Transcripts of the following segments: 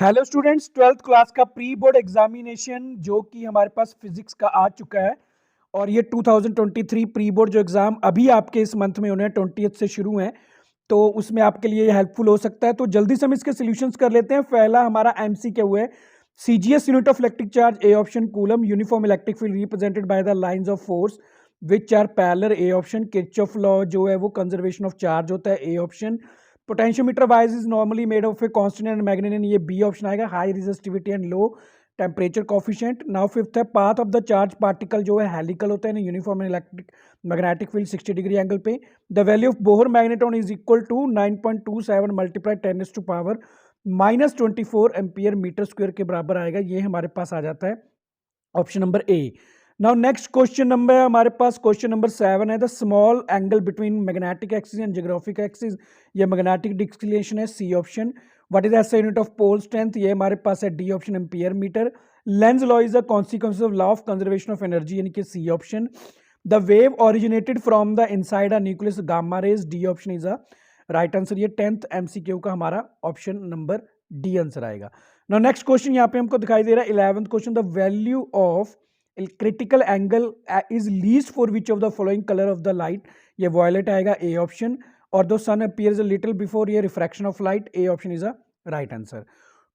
Hello students, twelfth class का pre board examination जो कि हमारे पास फिजिक्स का आ चुका है और ये 2023 प्री बोर्ड जो एग्ज़ाम अभी आपके इस मंथ में होने हैं 20th से शुरू हैं, तो उसमें आपके लिए ये हेल्पफुल हो सकता है। तो जल्दी से हम इसके सॉल्यूशंस कर लेते हैं। पहला हमारा एमसीक्यू है, CGS unit of electric charge A option coulomb, uniform electric field represented by the lines of force which are parallel A option, Kirchhoff law जो है वो कंजर्वेशन ऑफ चार्ज होता है A option, potentiometer wire is normally made of a constant and magnet, ये B option आएगा, high resistivity and low temperature coefficient. Now fifth है, path of the charge particle जो है हेलिकल होता है uniform electric magnetic field 60 degree angle पे। The value of Bohr magnetron is equal to 9.27 multiply 10⁻⁻24 ampere metre square के बराबर आएगा। ये हमारे पास आ जाता है option number A. Now next question number हमारे पास क्वेश्चन नंबर 7 है, the small angle between magnetic axis and geographic axis, ये मैग्नेटिक डिस्क्रिलेशन है C option. What is SI unit of pole strength, ये हमारे पास है D option ampere meter. Lenz law is the consequence of law of conservation of energy यानी कि C option. The wave originated from the inside a nucleus gamma rays, D option is a right answer. ये 10th MCQ का हमारा option number D answer आएगा। Now next question यहाँ पे हमको दिखाई दे रहा है 11th question, the value of critical angle is least for which of the following colour of the light, ये वॉयलेट आएगा ए ऑप्शन। और दो sun appears a little before, ये refraction of light, A option is a right answer.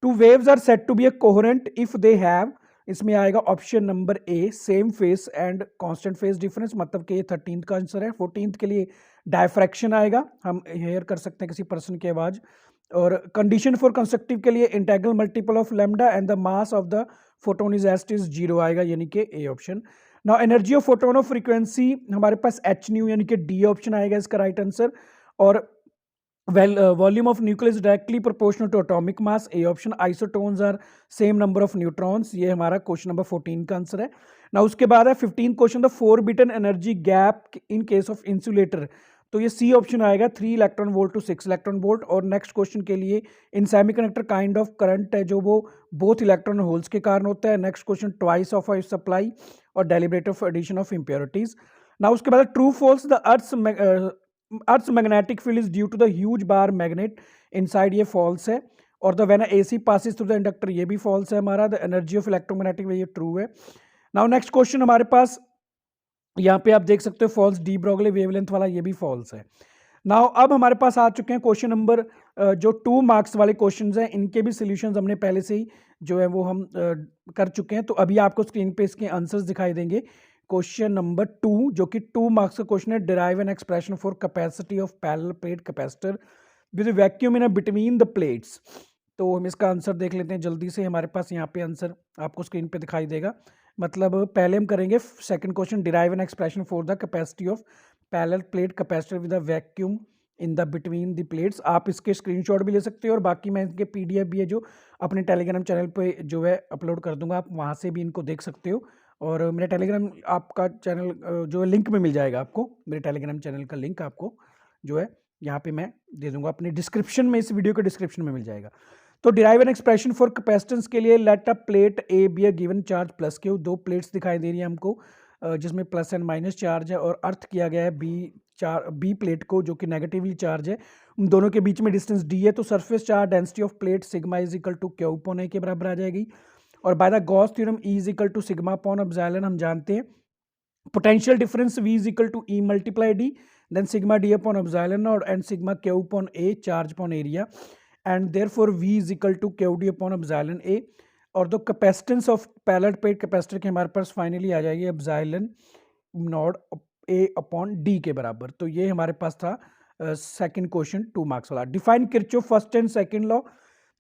Two waves are said to be a coherent if they have, इसमें आएगा option number A same phase and constant phase difference, मतलब कि ये 13th का answer है। 14th के लिए diffraction आएगा, हम हेयर कर सकते हैं किसी पर्सन की आवाज। और कंडीशन फॉर कंस्ट्रक्टिव के लिए integral multiple of lambda and the mass of the photon is rest is 0 आएगा, यानी कि A option. Now energy of photon of frequency हमारे पास एच न्यू यानी कि डी ऑप्शन आएगा इसका राइट आंसर। और volume of nucleus directly proportional to atomic mass, A option. Isotones are same number of neutrons, ये हमारा क्वेश्चन नंबर 14 का आंसर है। ना उसके बाद है 15 question, the forbidden energy gap in case of insulator, तो ये सी ऑप्शन आएगा 3 electron volt to 6 electron volt. और नेक्स्ट क्वेश्चन के लिए in semiconductor kind of current है जो वो बोथ इलेक्ट्रॉन होल्स के कारण होता है। Next question twice of supply और deliberate of addition of impurities. ना उसके बाद true false, the earth magnetic field is due to the huge bar magnet inside, ये फॉल्स है। और the when AC passes through the inductor, ये भी false है हमारा। द एनर्जी ऑफ इलेक्ट्रोमैग्नेटिक, ये ट्रू है। नाउ नेक्स्ट क्वेश्चन हमारे पास यहाँ पे आप देख सकते हो फॉल्स, डी ब्रोगली वेवलेंथ वाला ये भी फॉल्स है। नाउ अब हमारे पास आ चुके हैं क्वेश्चन नंबर जो 2 मार्क्स वाले क्वेश्चंस हैं, इनके भी सॉल्यूशंस हमने पहले से ही जो है वो हम कर चुके हैं। तो अभी आपको स्क्रीन पे इसके आंसर्स दिखाई देंगे। क्वेश्चन नंबर 2 जो कि 2 मार्क्स का क्वेश्चन है, derive an expression for capacity of parallel plate capacitor with vacuum in between the plates. तो हम इसका आंसर देख लेते हैं जल्दी से। हमारे पास यहाँ पे आंसर आपको स्क्रीन पे दिखाई देगा। मतलब पहले हम करेंगे second question, derive an expression for the capacity of parallel plate capacitor with a vacuum in the between the plates. आप इसके स्क्रीनशॉट भी ले सकते हो और बाकी मैं इनके पीडीएफ भी है जो अपने टेलीग्राम चैनल पे जो है अपलोड कर दूंगा, आप वहाँ से भी इनको देख सकते हो। और मेरा टेलीग्राम आपका चैनल जो है लिंक में मिल जाएगा आपको, मेरे टेलीग्राम चैनल का लिंक आपको जो है यहाँ पे मैं दे दूंगा अपने डिस्क्रिप्शन में, इस वीडियो के डिस्क्रिप्शन में मिल जाएगा। तो derive an expression for capacitance के लिए, let a plate A B a given charge plus Q, 2 plates दिखाई दे रही है हमको जिसमें प्लस एंड माइनस चार्ज है और अर्थ किया गया है बी प्लेट को जो कि नेगेटिवली चार्ज है, उन दोनों के बीच में डिस्टेंस डी है। तो surface charge density of plate sigma is equal to Q upon A के बराबर आ जाएगी। और by the Gauss theorem E is equal to sigma upon epsilon हम जानते हैं। Potential difference V is equal to E multiply D, then sigma D upon epsilon और and sigma Q upon A charge upon area, and therefore V is equal to Q D upon epsilon A. और the capacitance of parallel plate capacitor के हमारे पास finally आ जाएगी epsilon naught A upon D के बराबर। तो ये हमारे पास था सेकंड क्वेश्चन 2 मार्क्स वाला। Define Kirchhoff first and second law,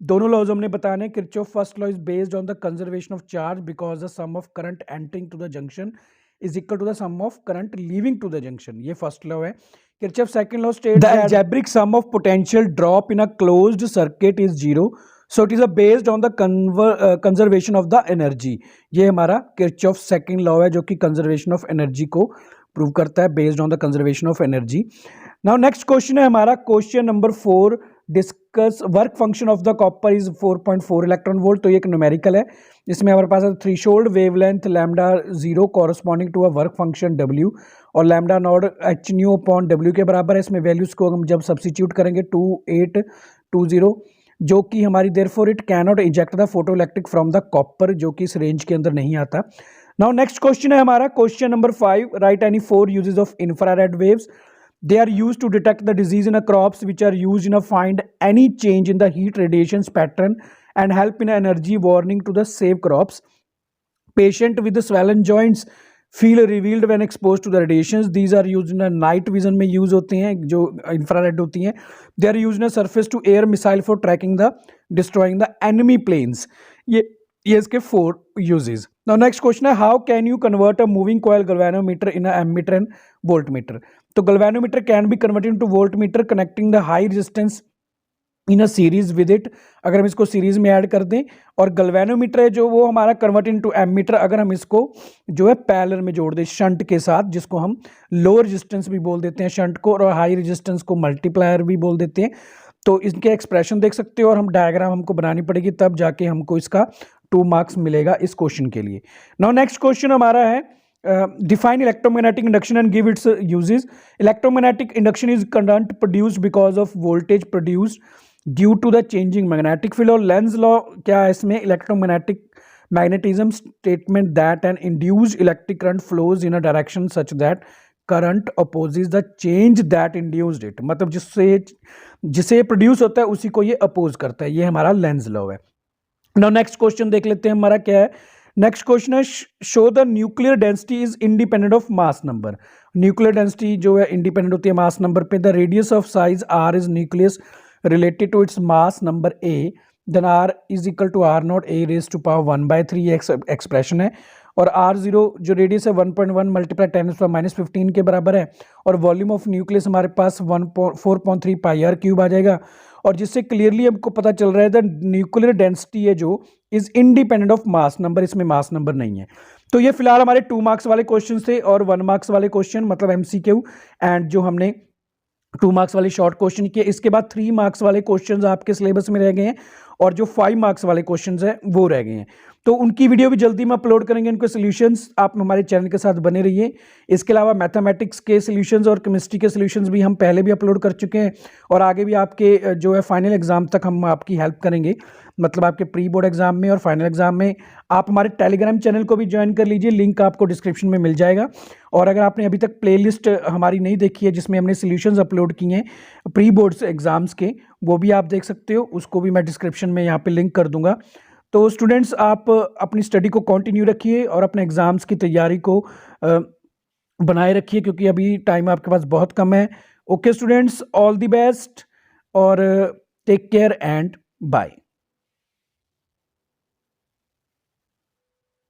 दोनों लॉज हमने बताने। Kirchhoff first law is based on the conservation of charge because the sum of current entering to the junction is equal to the sum of current leaving to the junction, ये first law है। Kirchhoff second law states the algebraic sum of potential drop in a closed circuit is 0, so it is based on the conservation of the energy. ये हमारा Kirchhoff second law है जो कि conservation of energy को prove करता है, based on the conservation of energy. Now next question है हमारा question number 4, discuss work function of the copper is 4.4 electron volt. तो ये एक न्यूमेरिकल है, इसमें हमारे पास threshold wavelength lambda 0 corresponding to a work function W और lambda naught H nu upon W के बराबर है। इसमें वैल्यूज को हम जब सब्सिट्यूट करेंगे 2820 जो कि हमारी therefore it can not eject the photoelectric from the copper, जो कि इस रेंज के अंदर नहीं आता। नाउ नेक्स्ट क्वेश्चन है हमारा question number 5, right any 4 uses of infrared waves. They are used to detect the disease in a crops, which are used in a find any change in the heat radiations pattern and help in energy warning to the save crops. Patient with the swollen joints feel revealed when exposed to the radiations. These are used in a night vision में use होते हैं, जो infrared होती हैं. They are used in a surface to air missile for tracking the destroying the enemy planes. ये इसके 4 uses. Now next question है, how can you convert a moving coil galvanometer in a ammeter and voltmeter? तो galvanometer can be converted into voltmeter connecting the high resistance in a series with it, अगर हम इसको series में add कर दें। और गल्वेनोमीटर है जो वो हमारा कन्वर्ट इनटू एमीटर, अगर हम इसको जो है पैरेलल में जोड़ दें शंट के साथ, जिसको हम लो रेजिस्टेंस भी बोल देते हैं शंट को, और हाई रेजिस्टेंस को मल्टीप्लायर भी बोल देते हैं। तो इनके एक्सप्रेशन देख सकते हो, और हम डायग्राम हमको बनानी पड़ेगी, तब जाके हमको इसका 2 मार्क्स मिलेगा इस क्वेश्चन के लिए। नाउ नेक्स्ट क्वेश्चन हमारा है define electromagnetic induction and give its uses. Electromagnetic induction is current produced because of voltage produced due to the changing magnetic field. और लेंज लॉ क्या है इसमें, electromagnetic magnetism statement that an induced electric current flows in a direction such that current opposes the change that induced it, मतलब जिसे produce होता है उसी को ये अपोज करता है, ये हमारा लेंज लॉ है। नाउ नेक्स्ट क्वेश्चन देख लेते हैं हमारा क्या है। नेक्स्ट क्वेश्चन है, show the nuclear density is independent of mass number. Nuclear density जो है इंडिपेंडेंट होती है मास नंबर पे। The radius of size R is nucleus related to its mass number A, then R is equal to R naught A raised to power 1/3 expression है। और R0 जो radius है 1.1 multiply 10⁻⁻15 के बराबर है। और वॉल्यूम ऑफ न्यूक्लियस हमारे पास 4.3 पाई are cube आ जाएगा। और जिससे क्लियरली हमको पता चल रहा है द न्यूक्लियर डेंसिटी है जो is independent of mass number, इसमें मास नंबर नहीं है। तो ये फिलहाल हमारे 2 मार्क्स वाले क्वेश्चन थे, और 1 मार्क्स वाले क्वेश्चन मतलब MCQ, एंड जो हमने 2 मार्क्स वाले शॉर्ट क्वेश्चन किए। इसके बाद 3 मार्क्स वाले क्वेश्चंस आपके सिलेबस में रह गए हैं, और जो 5 मार्क्स वाले क्वेश्चंस हैं वो रह गए हैं। तो उनकी वीडियो भी जल्दी में अपलोड करेंगे, उनके सॉल्यूशंस। आप हमारे चैनल के साथ बने रहिए। इसके अलावा मैथमेटिक्स के सॉल्यूशंस और केमिस्ट्री के सॉल्यूशंस भी हम पहले भी अपलोड कर चुके हैं, और आगे भी आपके जो है फाइनल एग्जाम तक हम आपकी हेल्प करेंगे, मतलब आपके प्री बोर्ड एग्जाम में और फाइनल एग्जाम में। आप हमारे टेलीग्राम चैनल को भी ज्वाइन कर लीजिए, लिंक आपको डिस्क्रिप्शन में मिल जाएगा। और अगर आपने अभी तक प्लेलिस्ट हमारी नहीं देखी है जिसमें हमने सॉल्यूशंस अपलोड किए हैं प्री बोर्ड्स एग्जाम्स के, वो भी आप देख सकते हो, उसको भी मैं डिस्क्रिप्शन में यहाँ पे लिंक कर दूंगा। तो स्टूडेंट्स, आप अपनी स्टडी को कंटिन्यू रखिए और अपने एग्जाम्स की तैयारी को बनाए रखिए, क्योंकि अभी टाइम आपके पास बहुत कम है। Okay students, all the best और टेक केयर एंड बाय।